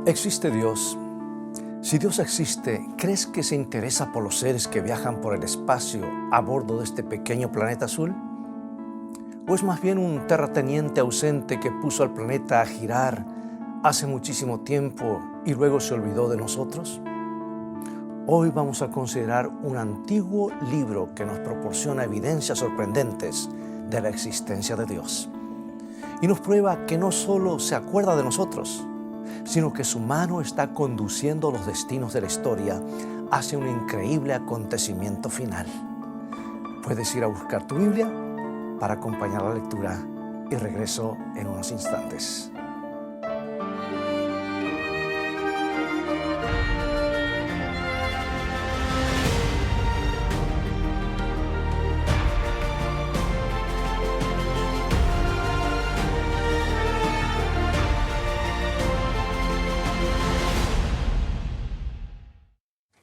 ¿Existe Dios? Si Dios existe, ¿crees que se interesa por los seres que viajan por el espacio a bordo de este pequeño planeta azul? ¿O es más bien un terrateniente ausente que puso al planeta a girar hace muchísimo tiempo y luego se olvidó de nosotros? Hoy vamos a considerar un antiguo libro que nos proporciona evidencias sorprendentes de la existencia de Dios. Y nos prueba que no solo se acuerda de nosotros, sino que su mano está conduciendo los destinos de la historia hacia un increíble acontecimiento final. Puedes ir a buscar tu Biblia para acompañar la lectura y regreso en unos instantes.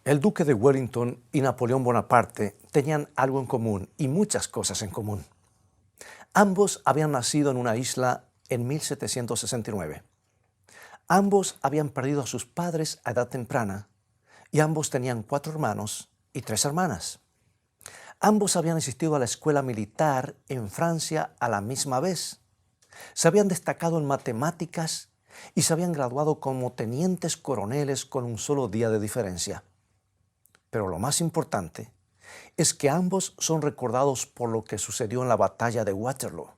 El duque de Wellington y Napoleón Bonaparte tenían algo en común y muchas cosas en común. Ambos habían nacido en una isla en 1769. Ambos habían perdido a sus padres a edad temprana y ambos tenían 4 hermanos y 3 hermanas. Ambos habían asistido a la escuela militar en Francia a la misma vez. Se habían destacado en matemáticas y se habían graduado como tenientes coroneles con un solo día de diferencia. Pero lo más importante es que ambos son recordados por lo que sucedió en la batalla de Waterloo.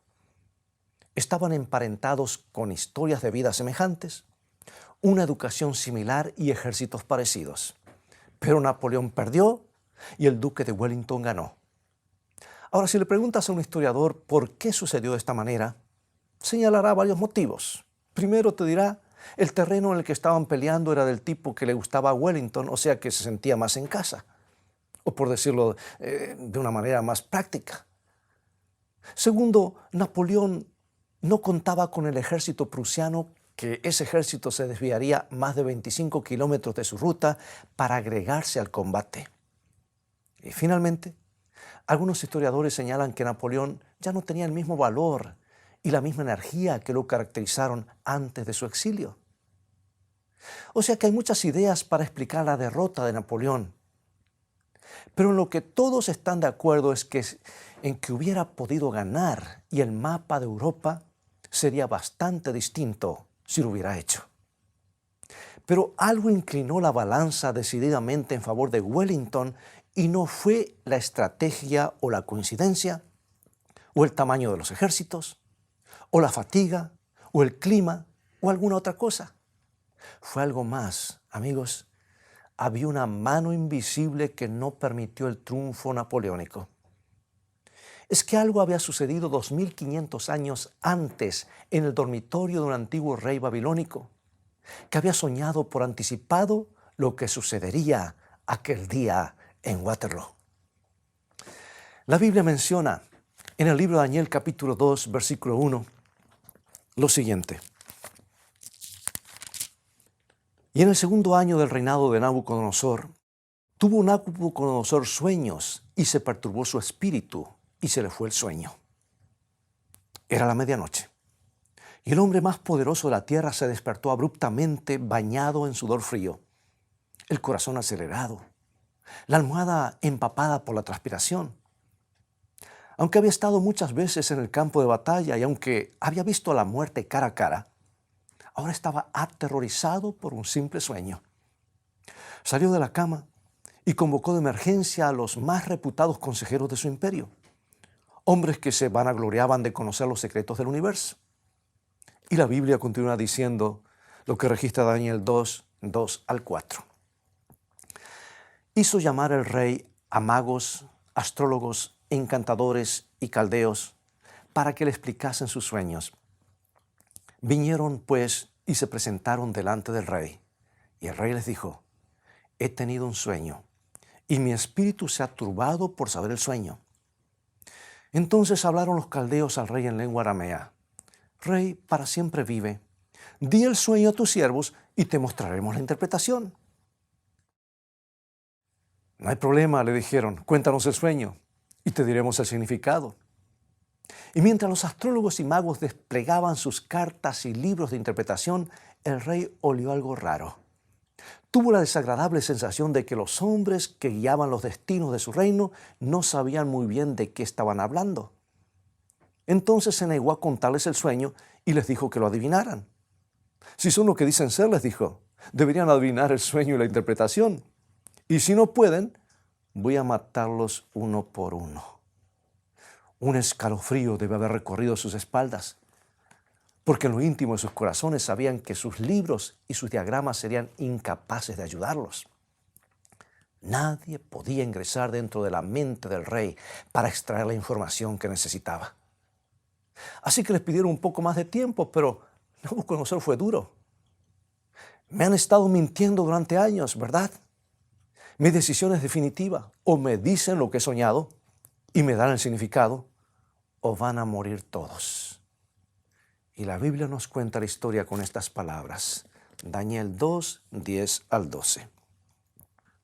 Estaban emparentados con historias de vida semejantes, una educación similar y ejércitos parecidos. Pero Napoleón perdió y el duque de Wellington ganó. Ahora, si le preguntas a un historiador por qué sucedió de esta manera, señalará varios motivos. Primero te dirá: el terreno en el que estaban peleando era del tipo que le gustaba a Wellington, o sea que se sentía más en casa. O por decirlo de una manera más práctica. Segundo, Napoleón no contaba con el ejército prusiano, que ese ejército se desviaría más de 25 kilómetros de su ruta para agregarse al combate. Y finalmente, algunos historiadores señalan que Napoleón ya no tenía el mismo valor y la misma energía que lo caracterizaron antes de su exilio. O sea que hay muchas ideas para explicar la derrota de Napoleón. Pero en lo que todos están de acuerdo es que en que hubiera podido ganar y el mapa de Europa sería bastante distinto si lo hubiera hecho. Pero algo inclinó la balanza decididamente en favor de Wellington y no fue la estrategia o la coincidencia, o el tamaño de los ejércitos, o la fatiga, o el clima, o alguna otra cosa. Fue algo más, amigos. Había una mano invisible que no permitió el triunfo napoleónico. Es que algo había sucedido 2500 años antes en el dormitorio de un antiguo rey babilónico, que había soñado por anticipado lo que sucedería aquel día en Waterloo. La Biblia menciona en el libro de Daniel capítulo 2, versículo 1, lo siguiente: y en el segundo año del reinado de Nabucodonosor, tuvo Nabucodonosor sueños y se perturbó su espíritu y se le fue el sueño. Era la medianoche y el hombre más poderoso de la tierra se despertó abruptamente, bañado en sudor frío, el corazón acelerado, la almohada empapada por la transpiración. Aunque había estado muchas veces en el campo de batalla y aunque había visto la muerte cara a cara, ahora estaba aterrorizado por un simple sueño. Salió de la cama y convocó de emergencia a los más reputados consejeros de su imperio, hombres que se vanagloriaban de conocer los secretos del universo. Y la Biblia continúa diciendo lo que registra Daniel 2, 2 al 4. Hizo llamar el rey a magos, astrólogos, encantadores y caldeos para que le explicasen sus sueños. Vinieron, pues, y se presentaron delante del rey. Y el rey les dijo: he tenido un sueño, y mi espíritu se ha turbado por saber el sueño. Entonces hablaron los caldeos al rey en lengua aramea: Rey, para siempre vive. Di el sueño a tus siervos y te mostraremos la interpretación. No hay problema, le dijeron, cuéntanos el sueño y te diremos el significado. Y mientras los astrólogos y magos desplegaban sus cartas y libros de interpretación, el rey olió algo raro. Tuvo la desagradable sensación de que los hombres que guiaban los destinos de su reino no sabían muy bien de qué estaban hablando. Entonces se negó a contarles el sueño y les dijo que lo adivinaran. Si son lo que dicen ser, les dijo, deberían adivinar el sueño y la interpretación. Y si no pueden, voy a matarlos uno por uno. Un escalofrío debe haber recorrido sus espaldas, porque en lo íntimo de sus corazones sabían que sus libros y sus diagramas serían incapaces de ayudarlos. Nadie podía ingresar dentro de la mente del rey para extraer la información que necesitaba. Así que les pidieron un poco más de tiempo, pero Nabucodonosor fue duro. Me han estado mintiendo durante años, ¿verdad? Mi decisión es definitiva. O me dicen lo que he soñado y me dan el significado, o van a morir todos. Y la Biblia nos cuenta la historia con estas palabras. Daniel 2, 10 al 12.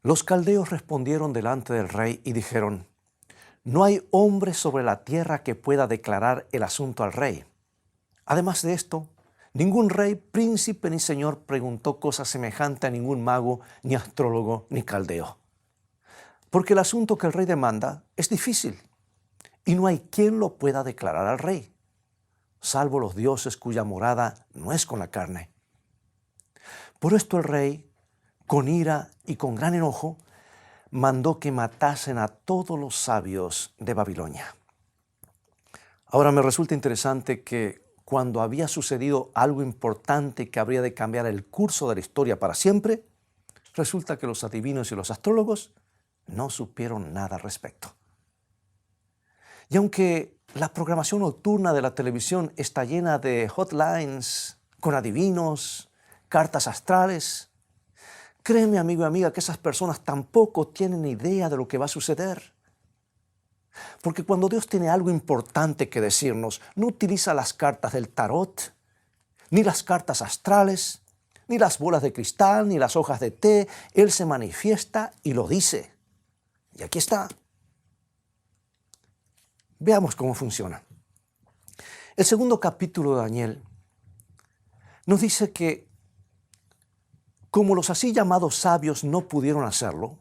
Los caldeos respondieron delante del rey y dijeron, no hay hombre sobre la tierra que pueda declarar el asunto al rey. Además de esto, ningún rey, príncipe ni señor preguntó cosa semejante a ningún mago, ni astrólogo, ni caldeo. Porque el asunto que el rey demanda es difícil y no hay quien lo pueda declarar al rey, salvo los dioses cuya morada no es con la carne. Por esto el rey, con ira y con gran enojo, mandó que matasen a todos los sabios de Babilonia. Ahora me resulta interesante que cuando había sucedido algo importante que habría de cambiar el curso de la historia para siempre, resulta que los adivinos y los astrólogos no supieron nada al respecto. Y aunque la programación nocturna de la televisión está llena de hotlines con adivinos, cartas astrales, créeme, amigo y amiga, que esas personas tampoco tienen idea de lo que va a suceder. Porque cuando Dios tiene algo importante que decirnos, no utiliza las cartas del tarot, ni las cartas astrales, ni las bolas de cristal, ni las hojas de té. Él se manifiesta y lo dice. Y aquí está. Veamos cómo funciona. El segundo capítulo de Daniel nos dice que como los así llamados sabios no pudieron hacerlo,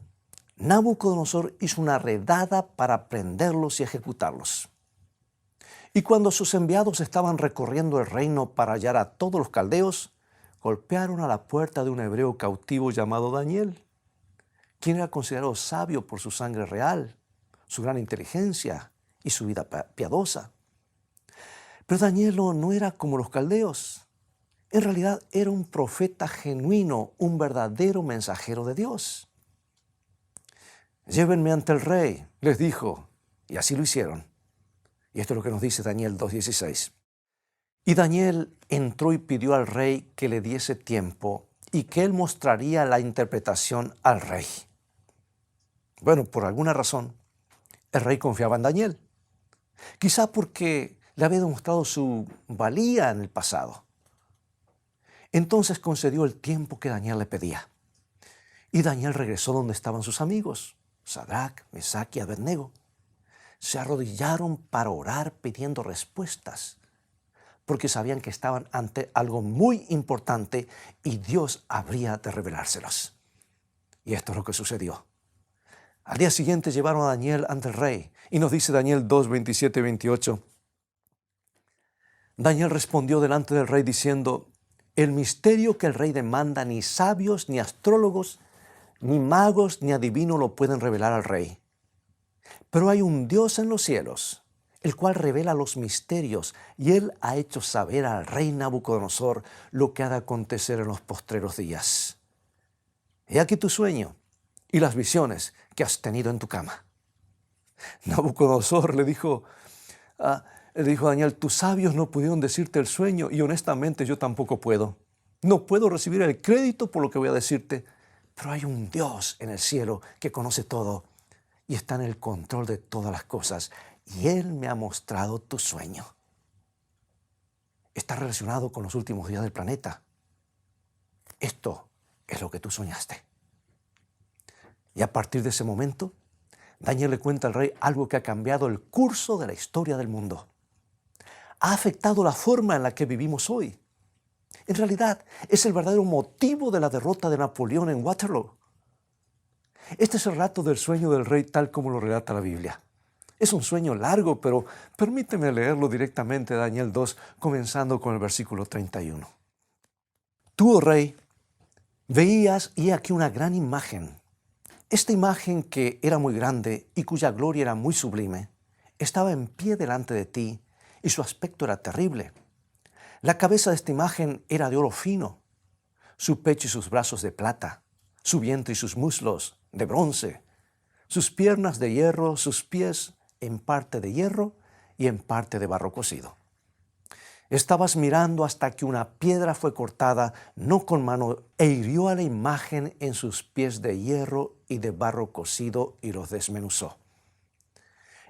Nabucodonosor hizo una redada para prenderlos y ejecutarlos. Y cuando sus enviados estaban recorriendo el reino para hallar a todos los caldeos, golpearon a la puerta de un hebreo cautivo llamado Daniel, quien era considerado sabio por su sangre real, su gran inteligencia y su vida piadosa. Pero Daniel no era como los caldeos. En realidad era un profeta genuino, un verdadero mensajero de Dios. Llévenme ante el rey, les dijo, y así lo hicieron. Y esto es lo que nos dice Daniel 2:16. Y Daniel entró y pidió al rey que le diese tiempo y que él mostraría la interpretación al rey. Bueno, por alguna razón, el rey confiaba en Daniel. Quizá porque le había demostrado su valía en el pasado. Entonces concedió el tiempo que Daniel le pedía. Y Daniel regresó donde estaban sus amigos, Sadrac, Mesac y Abednego. Se arrodillaron para orar pidiendo respuestas, porque sabían que estaban ante algo muy importante y Dios habría de revelárselos. Y esto es lo que sucedió. Al día siguiente llevaron a Daniel ante el rey, y nos dice Daniel 2, 27 y 28. Daniel respondió delante del rey diciendo, el misterio que el rey demanda ni sabios, ni astrólogos, ni magos, ni adivinos lo pueden revelar al rey. Pero hay un Dios en los cielos, el cual revela los misterios, y él ha hecho saber al rey Nabucodonosor lo que ha de acontecer en los postreros días. He aquí tu sueño y las visiones que has tenido en tu cama. Nabucodonosor le dijo a Daniel, tus sabios no pudieron decirte el sueño y honestamente yo tampoco puedo. No puedo recibir el crédito por lo que voy a decirte, pero hay un Dios en el cielo que conoce todo y está en el control de todas las cosas y Él me ha mostrado tu sueño. Está relacionado con los últimos días del planeta. Esto es lo que tú soñaste. Y a partir de ese momento, Daniel le cuenta al rey algo que ha cambiado el curso de la historia del mundo. Ha afectado la forma en la que vivimos hoy. En realidad, es el verdadero motivo de la derrota de Napoleón en Waterloo. Este es el relato del sueño del rey tal como lo relata la Biblia. Es un sueño largo, pero permíteme leerlo directamente de Daniel 2, comenzando con el versículo 31. Tú, oh rey, veías y aquí una gran imagen. Esta imagen, que era muy grande y cuya gloria era muy sublime, estaba en pie delante de ti y su aspecto era terrible. La cabeza de esta imagen era de oro fino, su pecho y sus brazos de plata, su vientre y sus muslos de bronce, sus piernas de hierro, sus pies en parte de hierro y en parte de barro cocido. Estabas mirando hasta que una piedra fue cortada, no con mano, e hirió a la imagen en sus pies de hierro y de barro cocido y los desmenuzó.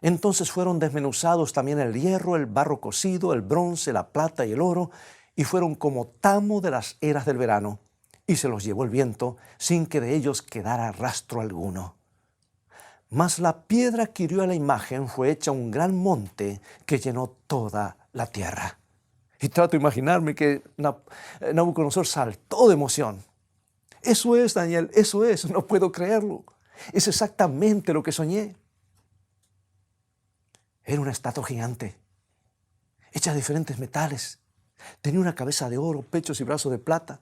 Entonces fueron desmenuzados también el hierro, el barro cocido, el bronce, la plata y el oro, y fueron como tamo de las eras del verano, y se los llevó el viento, sin que de ellos quedara rastro alguno. Mas la piedra que hirió a la imagen fue hecha un gran monte que llenó toda la tierra. Y trato de imaginarme que Nabucodonosor saltó de emoción. Eso es, Daniel, eso es, no puedo creerlo. Es exactamente lo que soñé. Era una estatua gigante, hecha de diferentes metales. Tenía una cabeza de oro, pechos y brazos de plata,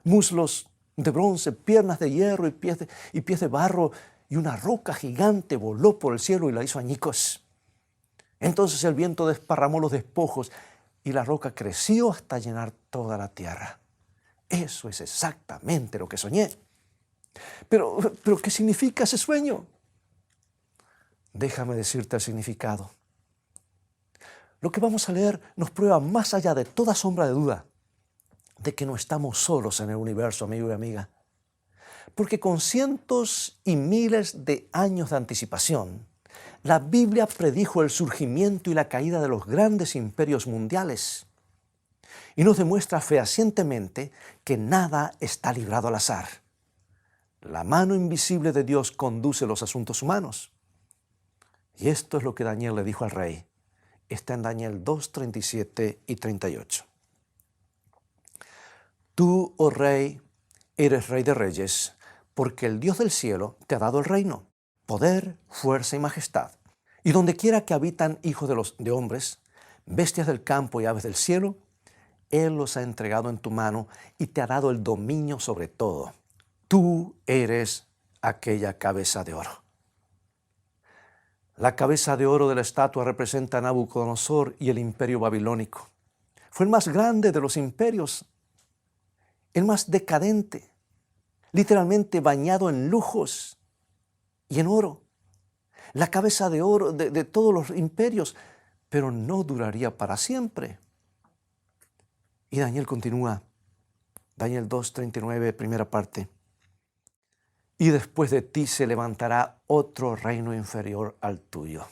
muslos de bronce, piernas de hierro y pies de barro, y una roca gigante voló por el cielo y la hizo añicos. Entonces el viento desparramó los despojos y la roca creció hasta llenar toda la tierra. Eso es exactamente lo que soñé. Pero ¿qué significa ese sueño? Déjame decirte el significado. Lo que vamos a leer nos prueba más allá de toda sombra de duda de que no estamos solos en el universo, amigo y amiga. Porque con cientos y miles de años de anticipación, la Biblia predijo el surgimiento y la caída de los grandes imperios mundiales y nos demuestra fehacientemente que nada está librado al azar. La mano invisible de Dios conduce los asuntos humanos. Y esto es lo que Daniel le dijo al rey. Está en Daniel 2, 37 y 38. Tú, oh rey, eres rey de reyes, porque el Dios del cielo te ha dado el reino, poder, fuerza y majestad. Y donde quiera que habitan hijos de hombres, bestias del campo y aves del cielo, Él los ha entregado en tu mano y te ha dado el dominio sobre todo. Tú eres aquella cabeza de oro. La cabeza de oro de la estatua representa a Nabucodonosor y el imperio babilónico. Fue el más grande de los imperios, el más decadente, literalmente bañado en lujos y en oro. La cabeza de oro de todos los imperios, pero no duraría para siempre. Y Daniel continúa, Daniel 2:39, primera parte. Y después de ti se levantará otro reino inferior al tuyo.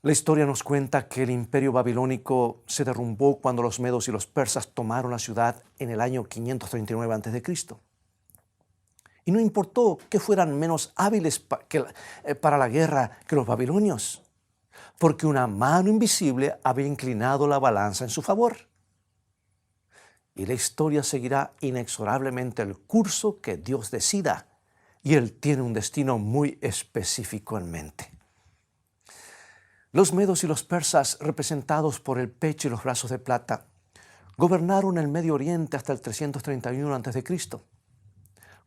La historia nos cuenta que el imperio babilónico se derrumbó cuando los medos y los persas tomaron la ciudad en el año 539 a.C. Y no importó que fueran menos hábiles para la guerra que los babilonios, porque una mano invisible había inclinado la balanza en su favor. Y la historia seguirá inexorablemente el curso que Dios decida, y Él tiene un destino muy específico en mente. Los medos y los persas, representados por el pecho y los brazos de plata, gobernaron el Medio Oriente hasta el 331 a.C.,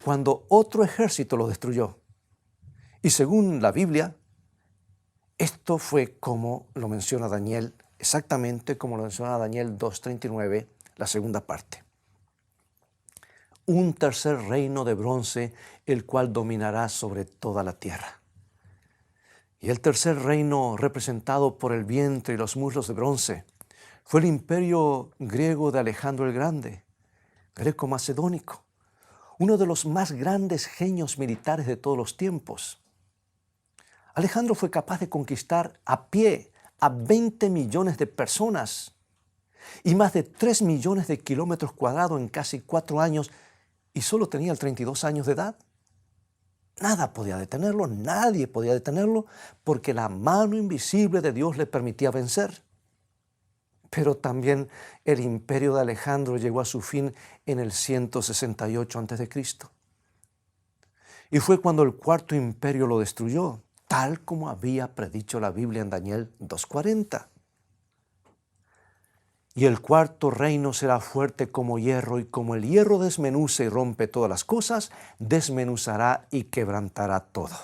cuando otro ejército lo destruyó. Y según la Biblia, esto fue como lo menciona Daniel, exactamente como lo menciona Daniel 2:39, la segunda parte. Un tercer reino de bronce, el cual dominará sobre toda la tierra. Y el tercer reino, representado por el vientre y los muslos de bronce, fue el imperio griego de Alejandro el Grande, greco-macedónico, uno de los más grandes genios militares de todos los tiempos. Alejandro fue capaz de conquistar a pie a 20 millones de personas y más de 3 millones de kilómetros cuadrados en casi 4 años, y solo tenía 32 años de edad. Nada podía detenerlo, nadie podía detenerlo, porque la mano invisible de Dios le permitía vencer. Pero también el imperio de Alejandro llegó a su fin en el 168 a.C. Y fue cuando el cuarto imperio lo destruyó, tal como había predicho la Biblia en Daniel 2:40. Y el cuarto reino será fuerte como hierro, y como el hierro desmenuza y rompe todas las cosas, desmenuzará y quebrantará todo.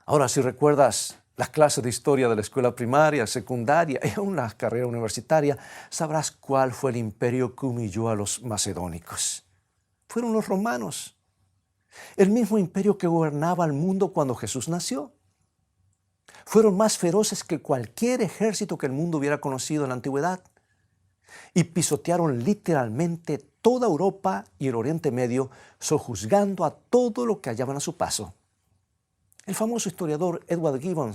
Ahora, si recuerdas las clases de historia de la escuela primaria, secundaria y aún la carrera universitaria, sabrás cuál fue el imperio que humilló a los macedónicos. Fueron los romanos, el mismo imperio que gobernaba el mundo cuando Jesús nació. Fueron más feroces que cualquier ejército que el mundo hubiera conocido en la antigüedad, y pisotearon literalmente toda Europa y el Oriente Medio, sojuzgando a todo lo que hallaban a su paso. El famoso historiador Edward Gibbon,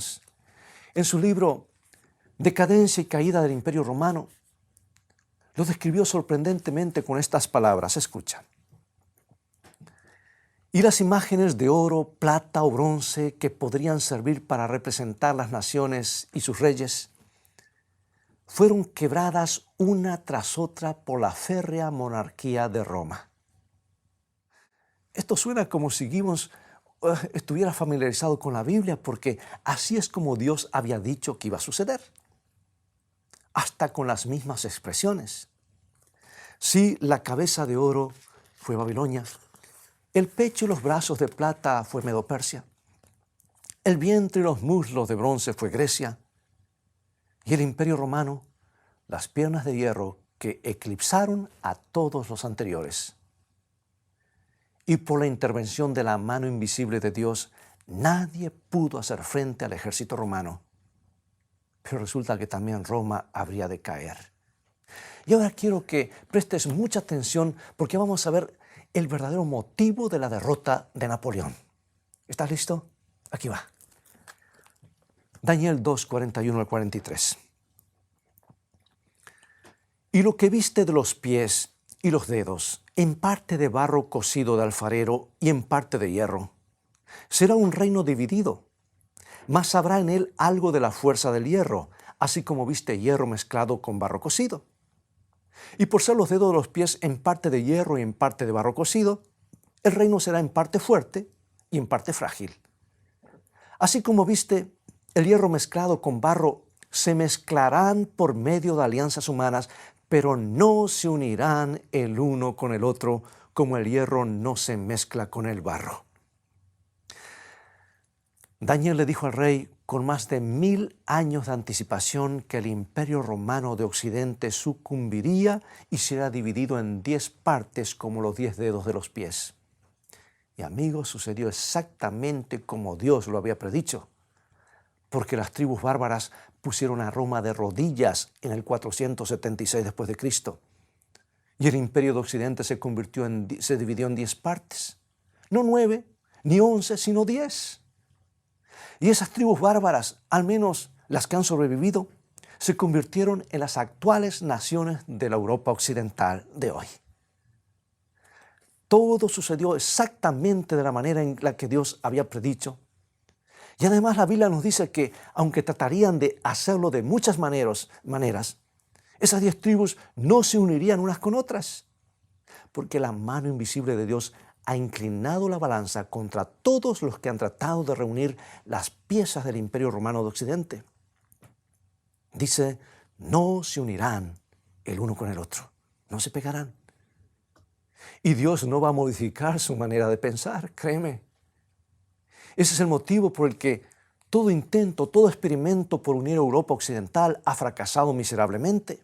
en su libro Decadencia y caída del Imperio Romano, lo describió sorprendentemente con estas palabras. Escucha. Y las imágenes de oro, plata o bronce que podrían servir para representar las naciones y sus reyes fueron quebradas una tras otra por la férrea monarquía de Roma. Esto suena como si Gibbon estuviera familiarizado con la Biblia, porque así es como Dios había dicho que iba a suceder, hasta con las mismas expresiones. Sí, la cabeza de oro fue Babilonia, el pecho y los brazos de plata fue Medo-Persia, el vientre y los muslos de bronce fue Grecia, y el imperio romano, las piernas de hierro que eclipsaron a todos los anteriores. Y por la intervención de la mano invisible de Dios, nadie pudo hacer frente al ejército romano. Pero resulta que también Roma habría de caer. Y ahora quiero que prestes mucha atención, porque vamos a ver el verdadero motivo de la derrota de Napoleón. ¿Estás listo? Aquí va. Daniel 2, 41 al 43. Y lo que viste de los pies y los dedos, en parte de barro cocido de alfarero y en parte de hierro, será un reino dividido, mas habrá en él algo de la fuerza del hierro, así como viste hierro mezclado con barro cocido. Y por ser los dedos de los pies en parte de hierro y en parte de barro cocido, el reino será en parte fuerte y en parte frágil. Así como viste el hierro mezclado con barro, se mezclarán por medio de alianzas humanas, pero no se unirán el uno con el otro, como el hierro no se mezcla con el barro. Daniel le dijo al rey con más de 1000 años de anticipación que el imperio romano de Occidente sucumbiría y será dividido en 10 partes como los 10 dedos de los pies. Y amigos, sucedió exactamente como Dios lo había predicho, porque las tribus bárbaras pusieron a Roma de rodillas en el 476 después de Cristo. Y el imperio de Occidente se dividió en 10 partes. No 9, ni 11, sino 10. Y esas tribus bárbaras, al menos las que han sobrevivido, se convirtieron en las actuales naciones de la Europa occidental de hoy. Todo sucedió exactamente de la manera en la que Dios había predicho. Y además la Biblia nos dice que, aunque tratarían de hacerlo de muchas maneras, esas 10 tribus no se unirían unas con otras, porque la mano invisible de Dios ha inclinado la balanza contra todos los que han tratado de reunir las piezas del Imperio Romano de Occidente. Dice, no se unirán el uno con el otro, no se pegarán. Y Dios no va a modificar su manera de pensar, créeme. Ese es el motivo por el que todo intento, todo experimento por unir a Europa Occidental ha fracasado miserablemente.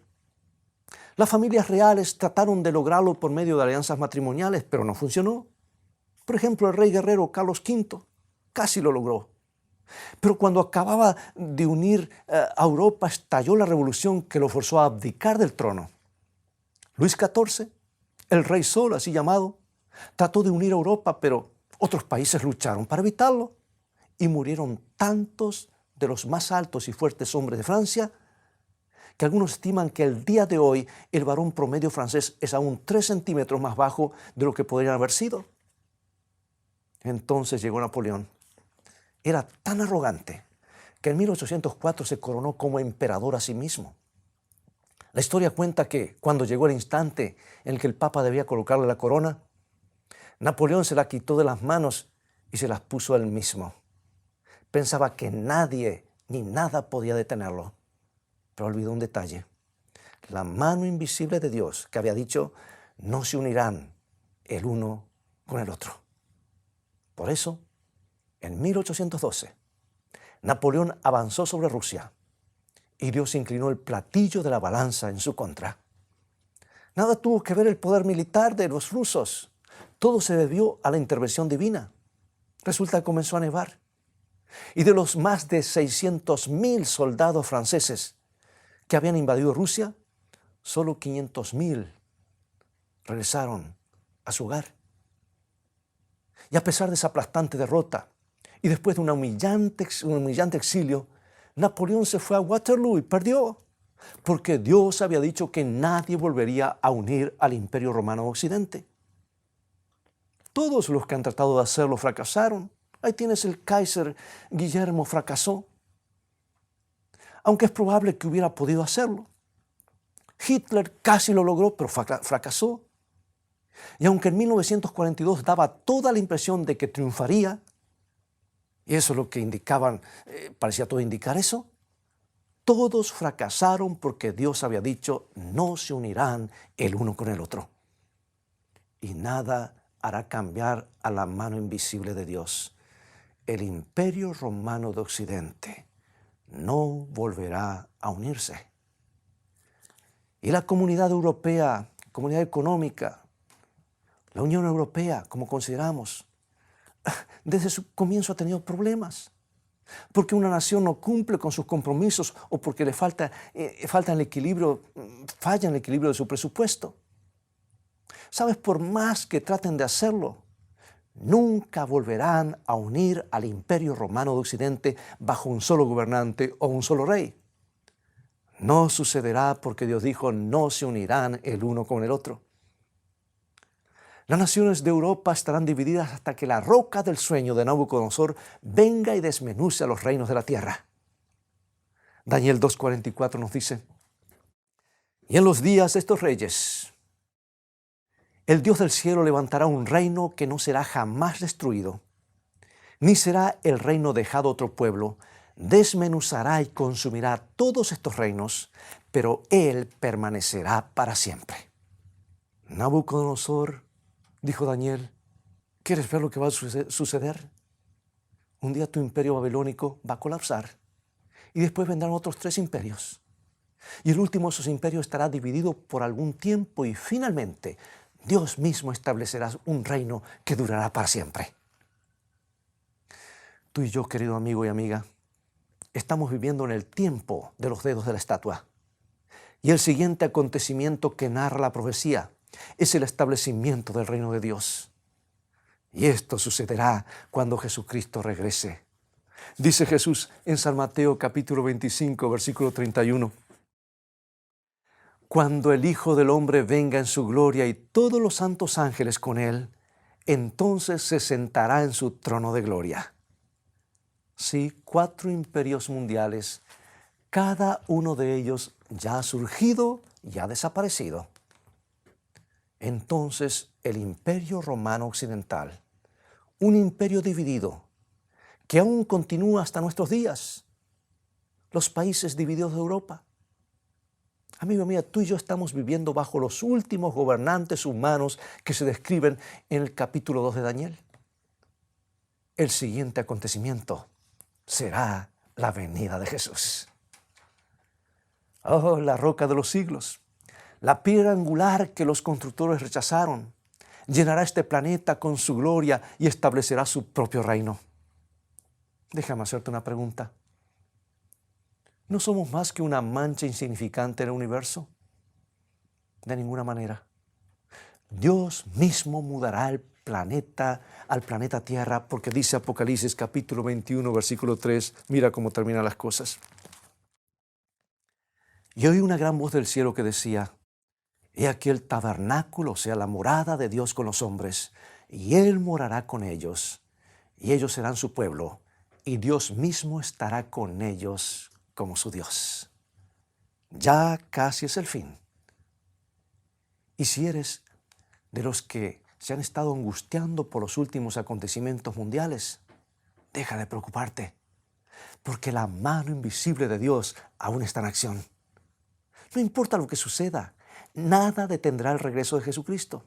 Las familias reales trataron de lograrlo por medio de alianzas matrimoniales, pero no funcionó. Por ejemplo, el rey guerrero Carlos V casi lo logró. Pero cuando acababa de unir a Europa, estalló la revolución que lo forzó a abdicar del trono. Luis XIV, el rey Sol, así llamado, trató de unir a Europa, pero otros países lucharon para evitarlo y murieron tantos de los más altos y fuertes hombres de Francia que algunos estiman que el día de hoy el varón promedio francés es aún 3 centímetros más bajo de lo que podrían haber sido. Entonces llegó Napoleón. Era tan arrogante que en 1804 se coronó como emperador a sí mismo. La historia cuenta que cuando llegó el instante en el que el Papa debía colocarle la corona, Napoleón se la quitó de las manos y se las puso él mismo. Pensaba que nadie ni nada podía detenerlo, pero olvidó un detalle. La mano invisible de Dios que había dicho, no se unirán el uno con el otro. Por eso, en 1812, Napoleón avanzó sobre Rusia y Dios inclinó el platillo de la balanza en su contra. Nada tuvo que ver el poder militar de los rusos. Todo se debió a la intervención divina. Resulta que comenzó a nevar. Y de los más de 600.000 soldados franceses que habían invadido Rusia, solo 500.000 regresaron a su hogar. Y a pesar de esa aplastante derrota, y después de un humillante exilio, Napoleón se fue a Waterloo y perdió, porque Dios había dicho que nadie volvería a unir al Imperio Romano Occidente. Todos los que han tratado de hacerlo fracasaron. Ahí tienes el Kaiser Guillermo, fracasó, aunque es probable que hubiera podido hacerlo. Hitler casi lo logró, pero fracasó. Y aunque en 1942 daba toda la impresión de que triunfaría, y eso es lo que indicaban, parecía todo indicar eso, todos fracasaron porque Dios había dicho, no se unirán el uno con el otro. Y nada hará cambiar a la mano invisible de Dios. El Imperio Romano de Occidente no volverá a unirse. Y la comunidad europea, comunidad económica, la Unión Europea, como consideramos, desde su comienzo ha tenido problemas. Porque una nación no cumple con sus compromisos o porque le falla el equilibrio de su presupuesto. ¿Sabes? Por más que traten de hacerlo, nunca volverán a unir al Imperio Romano de Occidente bajo un solo gobernante o un solo rey. No sucederá porque Dios dijo, no se unirán el uno con el otro. Las naciones de Europa estarán divididas hasta que la roca del sueño de Nabucodonosor venga y desmenuce a los reinos de la tierra. Daniel 2:44 nos dice, y en los días de estos reyes, el Dios del cielo levantará un reino que no será jamás destruido, ni será el reino dejado a otro pueblo, desmenuzará y consumirá todos estos reinos, pero Él permanecerá para siempre. Nabucodonosor, dijo Daniel, ¿quieres ver lo que va a suceder? Un día tu imperio babilónico va a colapsar y después vendrán otros 3 imperios. Y el último de esos imperios estará dividido por algún tiempo y finalmente Dios mismo establecerá un reino que durará para siempre. Tú y yo, querido amigo y amiga, estamos viviendo en el tiempo de los dedos de la estatua. Y el siguiente acontecimiento que narra la profecía es el establecimiento del reino de Dios. Y esto sucederá cuando Jesucristo regrese. Dice Jesús en San Mateo capítulo 25, versículo 31. Cuando el Hijo del Hombre venga en su gloria y todos los santos ángeles con él, entonces se sentará en su trono de gloria. Sí, 4 imperios mundiales, cada uno de ellos ya ha surgido y ha desaparecido. Entonces el Imperio Romano Occidental, un imperio dividido, que aún continúa hasta nuestros días, los países divididos de Europa. Amigo mío, tú y yo estamos viviendo bajo los últimos gobernantes humanos que se describen en el capítulo 2 de Daniel. El siguiente acontecimiento será la venida de Jesús. Oh, la roca de los siglos, la piedra angular que los constructores rechazaron, llenará este planeta con su gloria y establecerá su propio reino. Déjame hacerte una pregunta. ¿No somos más que una mancha insignificante en el universo? De ninguna manera. Dios mismo mudará al planeta Tierra, porque dice Apocalipsis capítulo 21, versículo 3, mira cómo terminan las cosas. Y oí una gran voz del cielo que decía, he aquí el tabernáculo, o sea, la morada de Dios con los hombres, y Él morará con ellos, y ellos serán su pueblo, y Dios mismo estará con ellos como su Dios. Ya casi es el fin. Y si eres de los que se han estado angustiando por los últimos acontecimientos mundiales, deja de preocuparte, porque la mano invisible de Dios aún está en acción. No importa lo que suceda, nada detendrá el regreso de Jesucristo.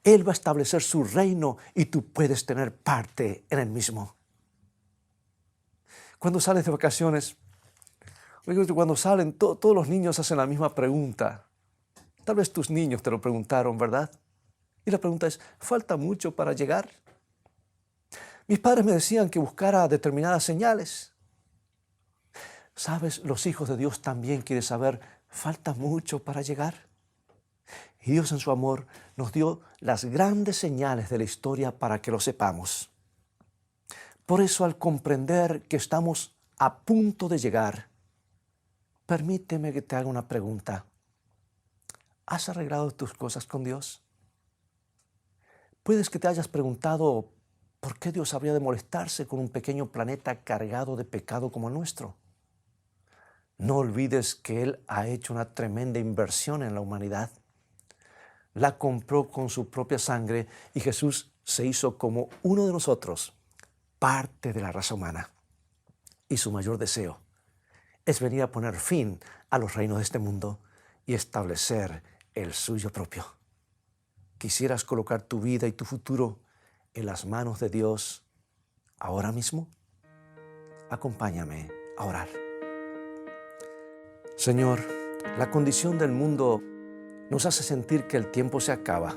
Él va a establecer su reino y tú puedes tener parte en el mismo. Cuando sales de vacaciones, cuando salen, todos los niños hacen la misma pregunta. Tal vez tus niños te lo preguntaron, ¿verdad? Y la pregunta es, ¿falta mucho para llegar? Mis padres me decían que buscara determinadas señales. ¿Sabes? Los hijos de Dios también quieren saber, ¿falta mucho para llegar? Y Dios en su amor nos dio las grandes señales de la historia para que lo sepamos. Por eso, al comprender que estamos a punto de llegar, permíteme que te haga una pregunta. ¿Has arreglado tus cosas con Dios? Puedes que te hayas preguntado por qué Dios habría de molestarse con un pequeño planeta cargado de pecado como el nuestro. No olvides que Él ha hecho una tremenda inversión en la humanidad. La compró con su propia sangre y Jesús se hizo como uno de nosotros, parte de la raza humana. Y su mayor deseo es venir a poner fin a los reinos de este mundo y establecer el suyo propio. ¿Quisieras colocar tu vida y tu futuro en las manos de Dios ahora mismo? Acompáñame a orar. Señor, la condición del mundo nos hace sentir que el tiempo se acaba.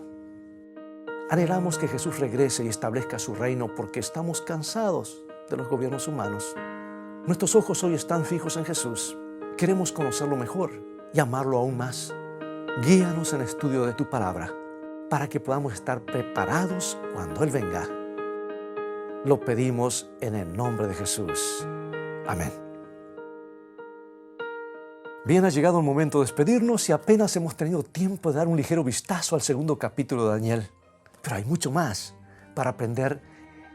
Anhelamos que Jesús regrese y establezca su reino porque estamos cansados de los gobiernos humanos. Nuestros ojos hoy están fijos en Jesús. Queremos conocerlo mejor y amarlo aún más. Guíanos en el estudio de tu palabra para que podamos estar preparados cuando Él venga. Lo pedimos en el nombre de Jesús. Amén. Bien, ha llegado el momento de despedirnos y apenas hemos tenido tiempo de dar un ligero vistazo al segundo capítulo de Daniel. Pero hay mucho más para aprender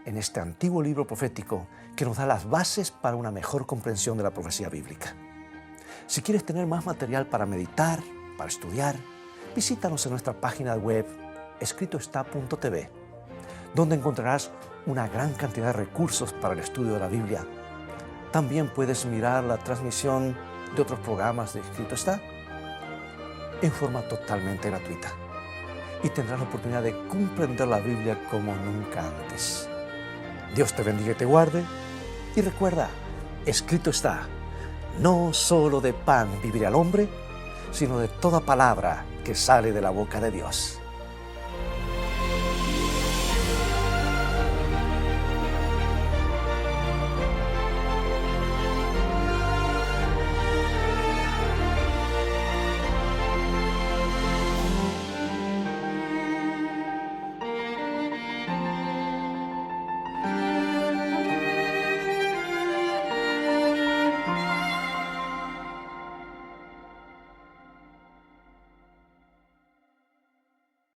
en este antiguo libro profético que nos da las bases para una mejor comprensión de la profecía bíblica. Si quieres tener más material para meditar, para estudiar, visítanos en nuestra página web escritoestá.tv, donde encontrarás una gran cantidad de recursos para el estudio de la Biblia. También puedes mirar la transmisión de otros programas de Escrito Está en forma totalmente gratuita y tendrás la oportunidad de comprender la Biblia como nunca antes. Dios te bendiga y te guarde y recuerda, escrito está, no solo de pan vivirá el hombre, sino de toda palabra que sale de la boca de Dios.